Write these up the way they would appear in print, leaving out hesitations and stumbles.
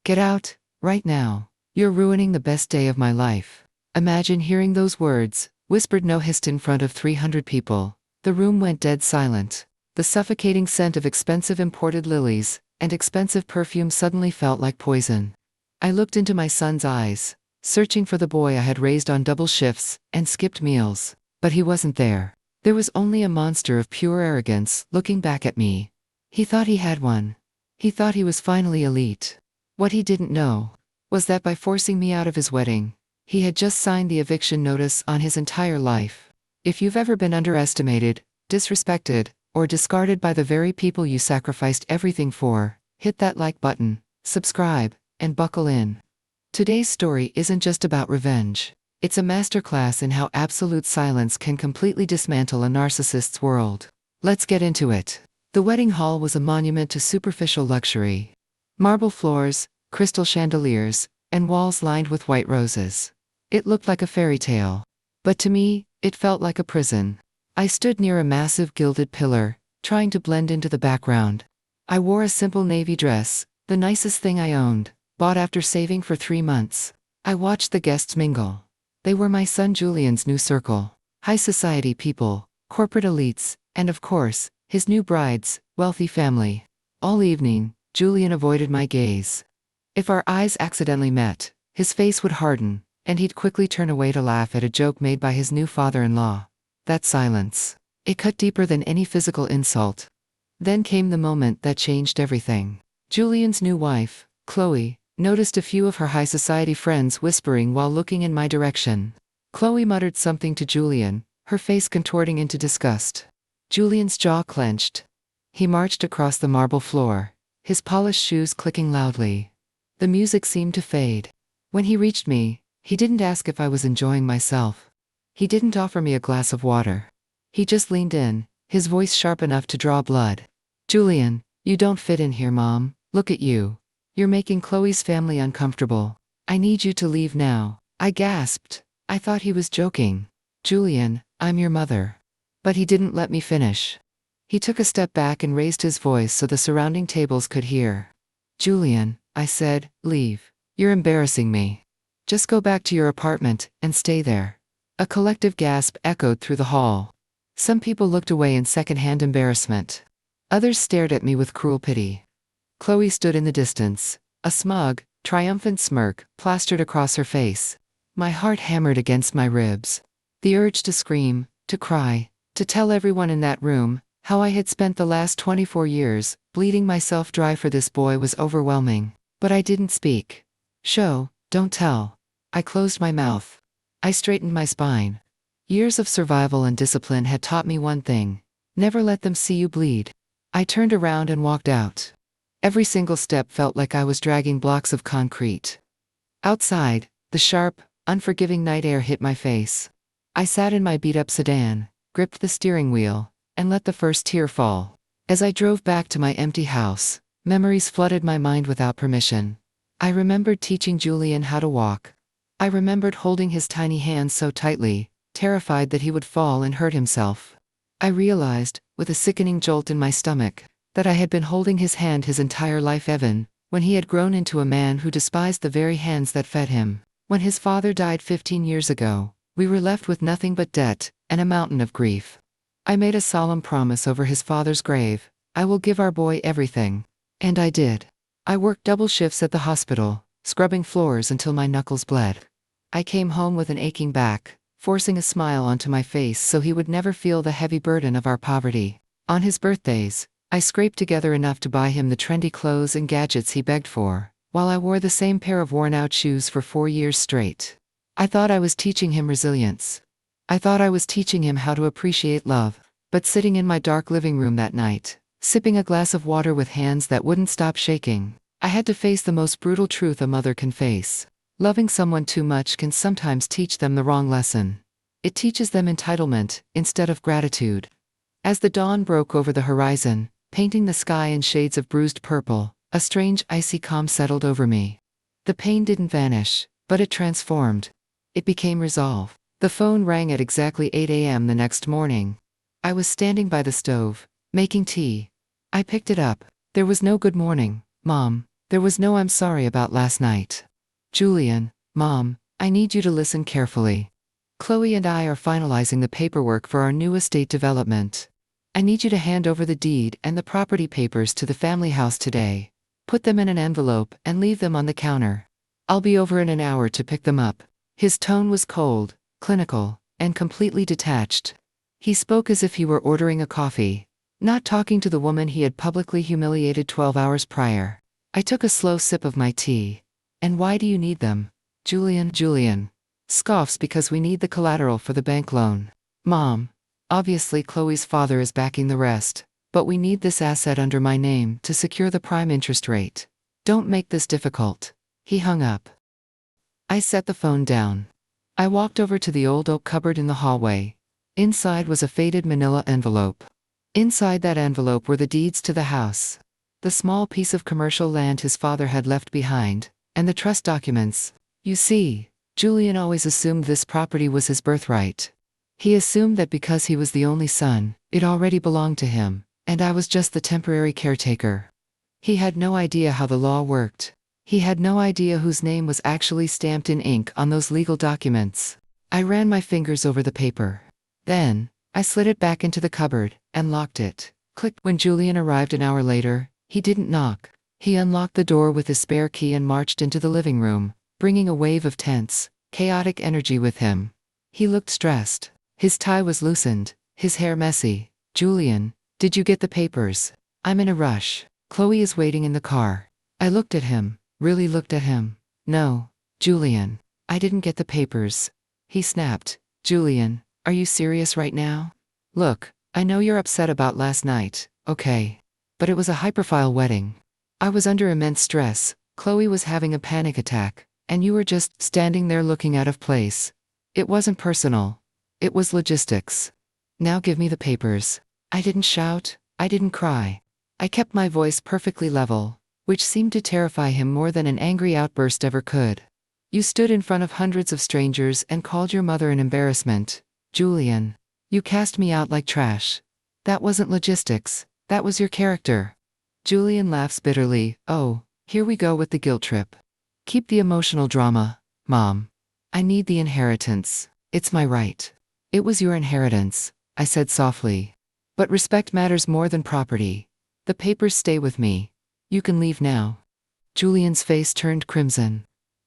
Get out, right now. You're ruining the best day of my life. Imagine hearing those words, whispered no hissed in front of 300 people. The room went dead silent. The suffocating scent of expensive imported lilies and expensive perfume suddenly felt like poison. I looked into my son's eyes, searching for the boy I had raised on double shifts and skipped meals. But he wasn't there. There was only a monster of pure arrogance looking back at me. He thought he had one. He thought he was finally elite. What he didn't know was that by forcing me out of his wedding, he had just signed the eviction notice on his entire life. If you've ever been underestimated, disrespected, or discarded by the very people you sacrificed everything for, hit that like button, subscribe, and buckle in. Today's story isn't just about revenge. It's a masterclass in how absolute silence can completely dismantle a narcissist's world. Let's get into it. The wedding hall was a monument to superficial luxury. Marble floors, crystal chandeliers, and walls lined with white roses. It looked like a fairy tale. But to me, it felt like a prison. I stood near a massive gilded pillar, trying to blend into the background. I wore a simple navy dress, the nicest thing I owned, bought after saving for 3 months. I watched the guests mingle. They were my son Julian's new circle. High society people, corporate elites, and of course, his new bride's wealthy family. All evening, Julian avoided my gaze. If our eyes accidentally met, his face would harden, and he'd quickly turn away to laugh at a joke made by his new father-in-law. That silence. It cut deeper than any physical insult. Then came the moment that changed everything. Julian's new wife, Chloe, noticed a few of her high society friends whispering while looking in my direction. Chloe muttered something to Julian, her face contorting into disgust. Julian's jaw clenched. He marched across the marble floor, his polished shoes clicking loudly. The music seemed to fade. When he reached me, he didn't ask if I was enjoying myself. He didn't offer me a glass of water. He just leaned in, his voice sharp enough to draw blood. Julian, you don't fit in here, Mom. Look at you. You're making Chloe's family uncomfortable. I need you to leave now. I gasped. I thought he was joking. Julian, I'm your mother. But he didn't let me finish. He took a step back and raised his voice so the surrounding tables could hear. Julian, I said, leave. You're embarrassing me. Just go back to your apartment and stay there. A collective gasp echoed through the hall. Some people looked away in secondhand embarrassment. Others stared at me with cruel pity. Chloe stood in the distance, a smug, triumphant smirk plastered across her face. My heart hammered against my ribs. The urge to scream, to cry, to tell everyone in that room how I had spent the last 24 years bleeding myself dry for this boy was overwhelming. But I didn't speak. Show, don't tell. I closed my mouth. I straightened my spine. Years of survival and discipline had taught me one thing: never let them see you bleed. I turned around and walked out. Every single step felt like I was dragging blocks of concrete. Outside, the sharp, unforgiving night air hit my face. I sat in my beat-up sedan, gripped the steering wheel, and let the first tear fall. As I drove back to my empty house, memories flooded my mind without permission. I remembered teaching Julian how to walk. I remembered holding his tiny hands so tightly, terrified that he would fall and hurt himself. I realized, with a sickening jolt in my stomach, that I had been holding his hand his entire life even when he had grown into a man who despised the very hands that fed him. When his father died 15 years ago, we were left with nothing but debt and a mountain of grief. I made a solemn promise over his father's grave: I will give our boy everything. And I did. I worked double shifts at the hospital, scrubbing floors until my knuckles bled. I came home with an aching back, forcing a smile onto my face so he would never feel the heavy burden of our poverty. On his birthdays, I scraped together enough to buy him the trendy clothes and gadgets he begged for, while I wore the same pair of worn-out shoes for 4 years straight. I thought I was teaching him resilience. I thought I was teaching him how to appreciate love. But sitting in my dark living room that night, sipping a glass of water with hands that wouldn't stop shaking, I had to face the most brutal truth a mother can face. Loving someone too much can sometimes teach them the wrong lesson. It teaches them entitlement instead of gratitude. As the dawn broke over the horizon, painting the sky in shades of bruised purple, a strange icy calm settled over me. The pain didn't vanish, but it transformed. It became resolve. The phone rang at exactly 8 a.m. the next morning. I was standing by the stove, making tea. I picked it up. There was no "Good morning, Mom," There was no "I'm sorry about last night." "Julian, Mom, I need you to listen carefully. Chloe and I are finalizing the paperwork for our new estate development. I need you to hand over the deed and the property papers to the family house today. Put them in an envelope and leave them on the counter. I'll be over in an hour to pick them up." His tone was cold, clinical, and completely detached. He spoke as if he were ordering a coffee, not talking to the woman he had publicly humiliated 12 hours prior. I took a slow sip of my tea. "And why do you need them?" Julian scoffs because we need the collateral for the bank loan. "Mom, obviously Chloe's father is backing the rest, but we need this asset under my name to secure the prime interest rate. Don't make this difficult." He hung up. I set the phone down. I walked over to the old oak cupboard in the hallway. Inside was a faded manila envelope. Inside that envelope were the deeds to the house, the small piece of commercial land his father had left behind, and the trust documents. You see, Julian always assumed this property was his birthright. He assumed that because he was the only son, it already belonged to him, and I was just the temporary caretaker. He had no idea how the law worked. He had no idea whose name was actually stamped in ink on those legal documents. I ran my fingers over the paper. Then, I slid it back into the cupboard and locked it. Click. When Julian arrived an hour later, he didn't knock. He unlocked the door with his spare key and marched into the living room, bringing a wave of tense, chaotic energy with him. He looked stressed. His tie was loosened, his hair messy. "Julian, did you get the papers? I'm in a rush. Chloe is waiting in the car." I looked at him, really looked at him. "No, Julian, I didn't get the papers." He snapped. "Julian, are you serious right now? Look, I know you're upset about last night, okay? But it was a hyperfile wedding. I was under immense stress, Chloe was having a panic attack, and you were just standing there looking out of place. It wasn't personal. It was logistics. Now give me the papers." I didn't shout, I didn't cry. I kept my voice perfectly level, which seemed to terrify him more than an angry outburst ever could. "You stood in front of hundreds of strangers and called your mother an embarrassment. Julian, you cast me out like trash. That wasn't logistics, that was your character." Julian laughs bitterly. "Oh, here we go with the guilt trip. Keep the emotional drama, Mom. I need the inheritance. It's my right." "It was your inheritance," I said softly. "But respect matters more than property. The papers stay with me. You can leave now." Julian's face turned crimson.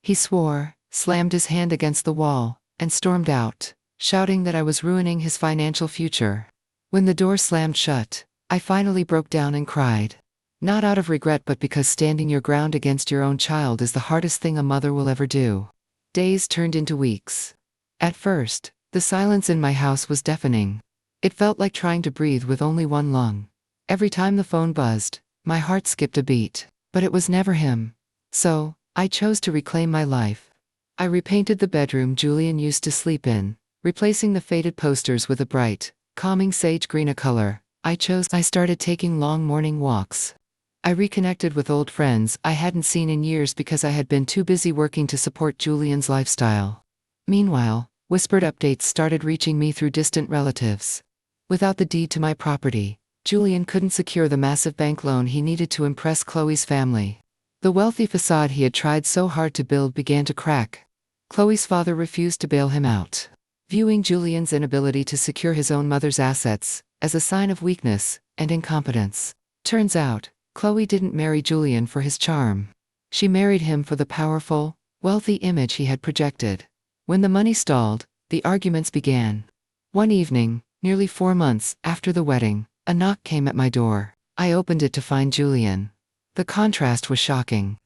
He swore, slammed his hand against the wall, and stormed out, shouting that I was ruining his financial future. When the door slammed shut, I finally broke down and cried. Not out of regret, but because standing your ground against your own child is the hardest thing a mother will ever do. Days turned into weeks. At first, the silence in my house was deafening. It felt like trying to breathe with only one lung. Every time the phone buzzed, my heart skipped a beat, but it was never him. So, I chose to reclaim my life. I repainted the bedroom Julian used to sleep in, replacing the faded posters with a bright, calming sage green color. I started taking long morning walks. I reconnected with old friends I hadn't seen in years because I had been too busy working to support Julian's lifestyle. Meanwhile, whispered updates started reaching me through distant relatives. Without the deed to my property, Julian couldn't secure the massive bank loan he needed to impress Chloe's family. The wealthy facade he had tried so hard to build began to crack. Chloe's father refused to bail him out, viewing Julian's inability to secure his own mother's assets as a sign of weakness and incompetence. Turns out, Chloe didn't marry Julian for his charm. She married him for the powerful, wealthy image he had projected. When the money stalled, the arguments began. One evening, nearly 4 months after the wedding, a knock came at my door. I opened it to find Julian. The contrast was shocking.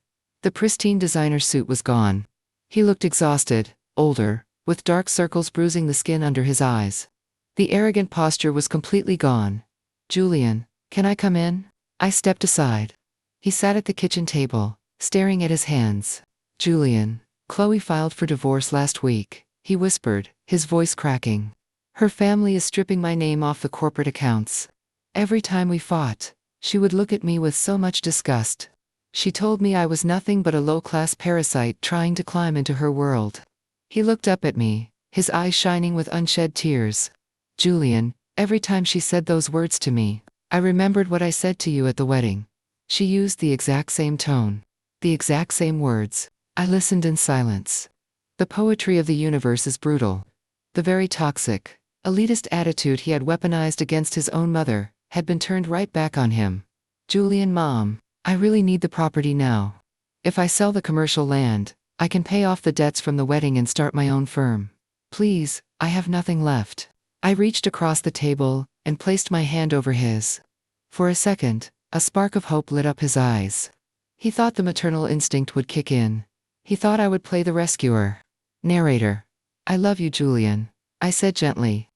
The pristine designer suit was gone. He looked exhausted, older, with dark circles bruising the skin under his eyes. The arrogant posture was completely gone. "Julian, can I come in?" I stepped aside. He sat at the kitchen table, staring at his hands. "Julian, Chloe filed for divorce last week," he whispered, his voice cracking. "Her family is stripping my name off the corporate accounts. Every time we fought, she would look at me with so much disgust. She told me I was nothing but a low-class parasite trying to climb into her world." He looked up at me, his eyes shining with unshed tears. "Julian, every time she said those words to me, I remembered what I said to you at the wedding." She used the exact same tone. The exact same words. I listened in silence. The poetry of the universe is brutal. The very toxic, elitist attitude he had weaponized against his own mother had been turned right back on him. Julian, Mom, I really need the property now. If I sell the commercial land, I can pay off the debts from the wedding and start my own firm. Please, I have nothing left. I reached across the table and placed my hand over his. For a second, a spark of hope lit up his eyes. He thought the maternal instinct would kick in. He thought I would play the rescuer. Narrator. I love you, Julian, I said gently.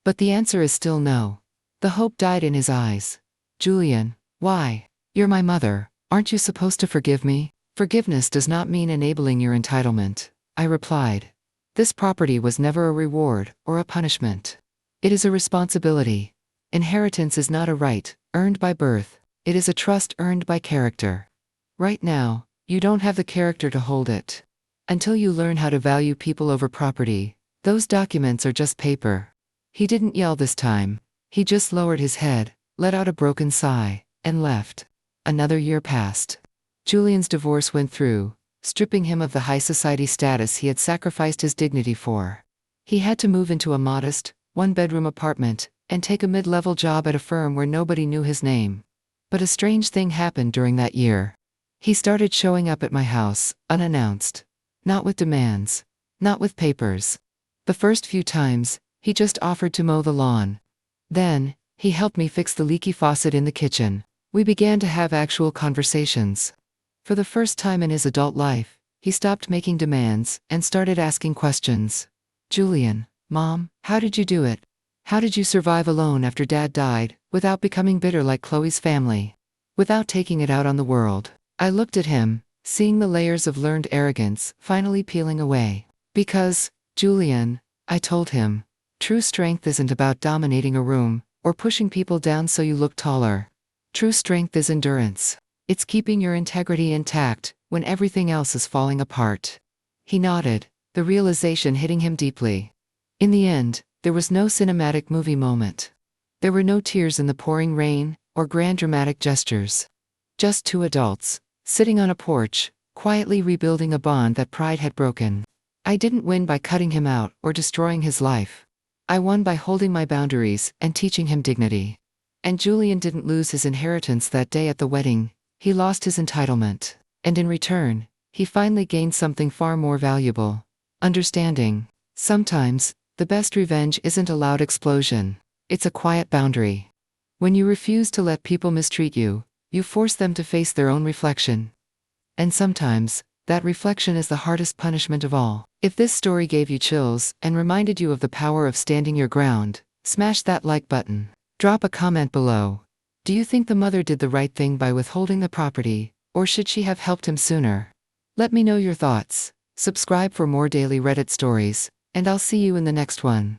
But the answer is still no. The hope died in his eyes. Julian, why? You're my mother, aren't you supposed to forgive me? Forgiveness does not mean enabling your entitlement, I replied. This property was never a reward or a punishment. It is a responsibility. Inheritance is not a right, earned by birth. It is a trust earned by character. Right now, you don't have the character to hold it. Until you learn how to value people over property, those documents are just paper. He didn't yell this time. He just lowered his head, let out a broken sigh, and left. Another year passed. Julian's divorce went through, stripping him of the high society status he had sacrificed his dignity for. He had to move into a modest, one-bedroom apartment and take a mid-level job at a firm where nobody knew his name. But a strange thing happened during that year. He started showing up at my house, unannounced. Not with demands. Not with papers. The first few times, he just offered to mow the lawn. Then, he helped me fix the leaky faucet in the kitchen. We began to have actual conversations. For the first time in his adult life, he stopped making demands and started asking questions. Julian, Mom, how did you do it? How did you survive alone after Dad died, without becoming bitter like Chloe's family? Without taking it out on the world? I looked at him, seeing the layers of learned arrogance finally peeling away. Because, Julian, I told him, true strength isn't about dominating a room or pushing people down so you look taller. True strength is endurance. It's keeping your integrity intact when everything else is falling apart. He nodded, the realization hitting him deeply. In the end, there was no cinematic movie moment. There were no tears in the pouring rain or grand dramatic gestures. Just two adults, sitting on a porch, quietly rebuilding a bond that pride had broken. I didn't win by cutting him out or destroying his life. I won by holding my boundaries and teaching him dignity. And Julian didn't lose his inheritance that day at the wedding. He lost his entitlement. And in return, he finally gained something far more valuable. Understanding. Sometimes, the best revenge isn't a loud explosion. It's a quiet boundary. When you refuse to let people mistreat you, you force them to face their own reflection. And sometimes, that reflection is the hardest punishment of all. If this story gave you chills and reminded you of the power of standing your ground, smash that like button. Drop a comment below. Do you think the mother did the right thing by withholding the property, or should she have helped him sooner? Let me know your thoughts. Subscribe for more daily Reddit stories, and I'll see you in the next one.